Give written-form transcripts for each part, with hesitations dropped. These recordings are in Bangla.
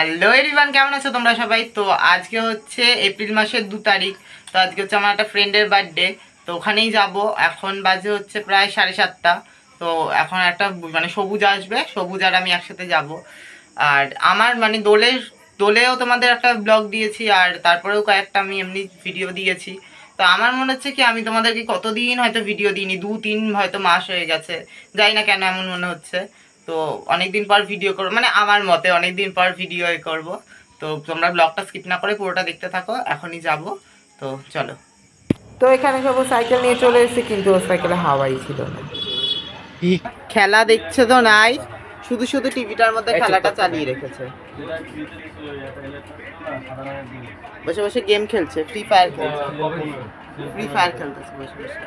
হ্যালো এভরিওয়ান, কেমন আছো তোমরা সবাই? তো আজকে হচ্ছে এপ্রিল মাসের 2 তারিখ। তো আজকে হচ্ছে আমার একটা ফ্রেন্ডের বার্থডে। তো ওখানেই যাব। এখন বাজে হচ্ছে প্রায় 7:30। তো এখন একটা মানে সবুজ আসবে, সবুজ আর আমি একসাথে যাব। আর আমার মানে দোলেও তোমাদের একটা ব্লগ দিয়েছি, আর তারপরেও কয়েকটা আমি এমনি ভিডিও দিয়েছি। তো আমার মনে হচ্ছে কি আমি তোমাদেরকে কতদিন হয়তো ভিডিও দিইনি, 2-3 হয়তো মাস হয়ে গেছে, জানি না কেন এমন মনে হচ্ছে। তো অনেকদিন পর ভিডিও করবো, মানে আমার মতে অনেকদিন পর ভিডিও করব। তো তোমরা ব্লগটা স্কিপ না করে পুরোটা দেখতে থাকো, এখনই যাব। তো চলো। তো এখানে সব সাইকেল নিয়ে চলে এসেছে, কিন্তু ওর সাইকেলে হাওয়াই ছিল না। খেলা দেখছে তো নাই, শুধু শুধু টিভিটার মধ্যে খেলাটা চালিয়ে রেখেছে। বসে বসে গেম খেলছে, ফ্রি ফায়ার খেলছে। ফ্রি ফায়ার খেলতেছে বসে বসে,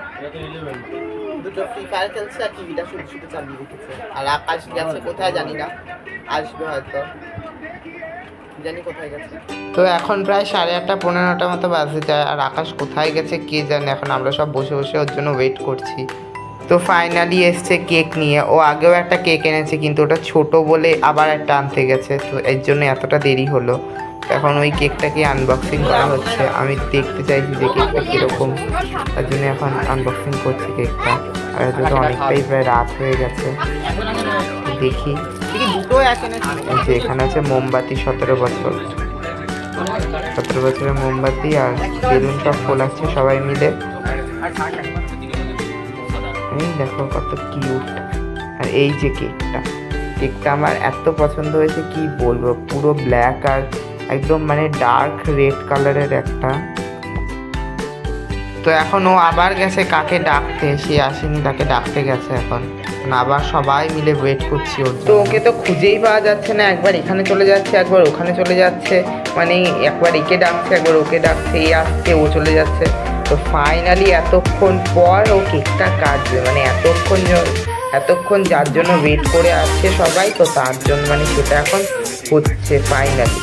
দুটো ফ্রি ফায়ার খেলছে আর টিভিটা শুধু শুধু চালিয়ে রেখেছে। আর আকাশ গেছে কোথায় জানি না, আসবে হয়তো, জানি কোথায় গেছে। তো এখন প্রায় 8:30-9:15 মতো বাজে যায়, আর আকাশ কোথায় গেছে কে জানে। এখন আমরা সব বসে বসে ওর জন্য ওয়েট করছি। তো ফাইনালি এসছে কেক নিয়ে। ও আগেও একটা কেক এনেছে, কিন্তু ওটা ছোট বলে আবার একটা আনতে গেছে, তো এর জন্য এতটা দেরি হলো। এখন ওই কেকটাকে আনবক্সিং করা হচ্ছে। আমি দেখতে চাইছি যে কেকটা কীরকম, তার জন্য এখন আনবক্সিং করছি কেকটা। আর এটা তো অনেকটাই প্রায় রাত হয়ে গেছে। দেখি যে এখানে আছে মোমবাতি, 17 বছরের মোমবাতি, আর বেলুন সব ফোলাচ্ছে সবাই মিলে। এই দেখো কত কিউট। আর এই যে কেকটা আমার এত পছন্দ হয়েছে, কি বলবো, পুরো ব্ল্যাক আর একদম মানে ডার্ক রেড কালারের একটা। তো এখন ও আবার গেছে কাকে ডাকতে, সে আসেনি, তাকে ডাকতে গেছে। এখন আবার সবাই মিলে ওয়েট করছি ওর। তো ওকে তো খুঁজেই পাওয়া যাচ্ছে না, একবার এখানে চলে যাচ্ছে, একবার ওখানে চলে যাচ্ছে, মানে একবার একে ডাকছে, একবার ওকে ডাকছে, এই আসছে ও চলে যাচ্ছে। তো ফাইনালি এতক্ষণ পর ও কেকটা কাটবে, মানে এতক্ষণ যার জন্য ওয়েট করে আসছে সবাই, তো তার জন্য মানে সেটা এখন হচ্ছে ফাইনালি।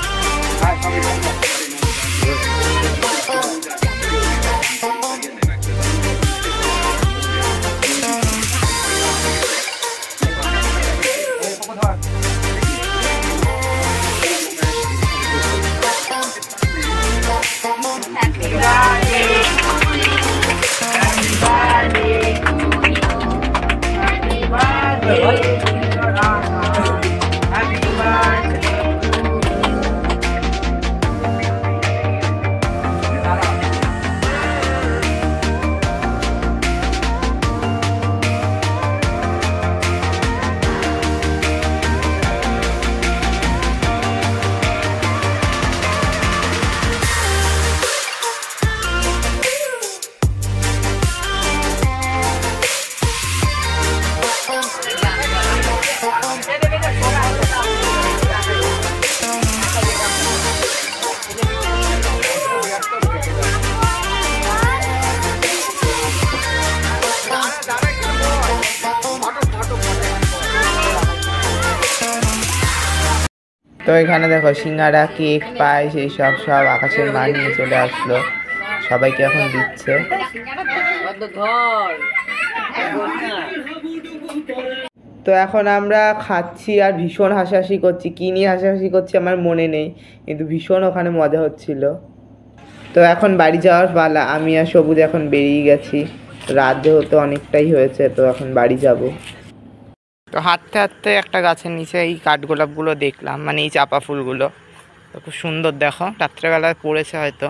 তো এখানে দেখো সিঙ্গারা, কেক, পায়েস, এই সব আকাশের মা নিয়ে চলে আসলো, সবাইকে এখন দিচ্ছে। তো এখন আমরা খাচ্ছি আর ভীষণ হাসাহাসি করছি। কী নিয়ে হাসাহাসি করছি আমার মনে নেই, কিন্তু ভীষণ ওখানে মজা হচ্ছিল। তো এখন বাড়ি যাওয়ার পালা। আমি আর সবুজ এখন বেরিয়ে গেছি, রাত যেহেতু অনেকটাই হয়েছে, তো এখন বাড়ি যাব। তো হাঁটতে হাঁটতে একটা গাছের নিচে এই কাঠগোলাপগুলো দেখলাম, মানে এই চাপা ফুলগুলো। তো খুব সুন্দর, দেখো রাত্রেবেলায় পড়েছে হয়তো,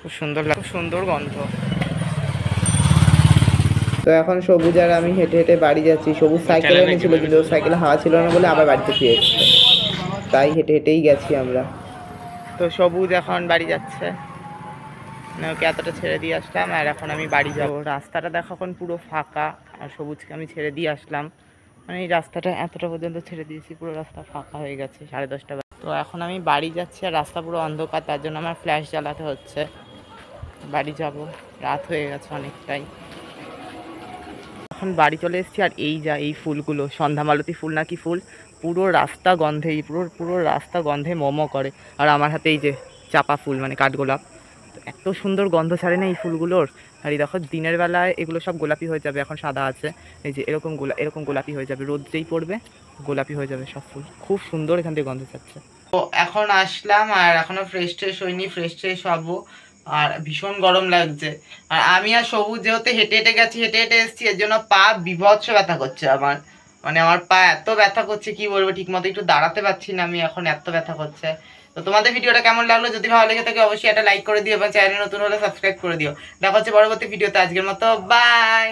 খুব সুন্দর লাগে, খুব সুন্দর গন্ধ। তো এখন সবুজ আর আমি হেঁটে হেঁটে বাড়ি যাচ্ছি। সবুজ সাইকেলে এনেছিল, কিন্তু ওর সাইকেলে হাওয়া ছিল না বলে আবার বাড়িতে ফিরে এসেছে, তাই হেঁটে হেঁটেই গেছি আমরা। তো সবুজ এখন বাড়ি যাচ্ছে, ওকে এতটা ছেড়ে দিয়ে আসলাম, আর এখন আমি বাড়ি যাব। রাস্তাটা দেখো এখন পুরো ফাঁকা, আর সবুজকে আমি ছেড়ে দিয়ে আসলাম, মানে এই রাস্তাটা এতটা পর্যন্ত ছেড়ে দিয়েছি, পুরো রাস্তা ফাঁকা হয়ে গেছে 10:30 বাজে। তো এখন আমি বাড়ি যাচ্ছি, আর রাস্তা পুরো অন্ধকার, তার জন্য আমার ফ্ল্যাশ জ্বালাতে হচ্ছে। বাড়ি যাব, রাত হয়ে গেছে অনেকটাই। এখন বাড়ি চলে এসেছি, আর এই ফুলগুলো সন্ধ্যামালতী ফুল না কি ফুল, পুরো রাস্তা গন্ধে, পুরো রাস্তা গন্ধে মোমো করে। আর আমার হাতে এই যে চাপা ফুল, মানে কাঠগোলাপ, এত সুন্দর গন্ধ ছাড়ে না এই ফুলগুলোর। আর এই দেখো দিনের বেলায় এগুলো সব গোলাপি হয়ে যাবে, এখন সাদা আছে, এই যে এরকম গোলাপি হয়ে যাবে, রোদ যেই পড়বে গোলাপি হয়ে যাবে সব ফুল। খুব সুন্দর এখান থেকে গন্ধ ছাড়ছে। তো এখন আসলাম আর এখনো ফ্রেশ ট্রেশ হয়নি, ফ্রেশ ট্রেশ হবো। আর ভীষণ গরম লাগছে। আর আমি আর সবুজ যেহেতু হেঁটে হেঁটে গেছি, হেঁটে হেঁটে এসেছি, এর জন্য পা বিভৎস ব্যথা করছে আমার। মানে আমার পা এত ব্যথা করছে কি বলবো, ঠিক মতো একটু দাঁড়াতে পারছি না আমি এখন, এত ব্যথা করছে। তো তোমাদের ভিডিওটা কেমন লাগলো, যদি ভালো লেগে থাকে অবশ্যই একটা লাইক করে দিও এবং চ্যানেল নতুন হলে সাবস্ক্রাইব করে দিও। দেখা হচ্ছে পরবর্তী ভিডিওতে, আজকের মতো বাই।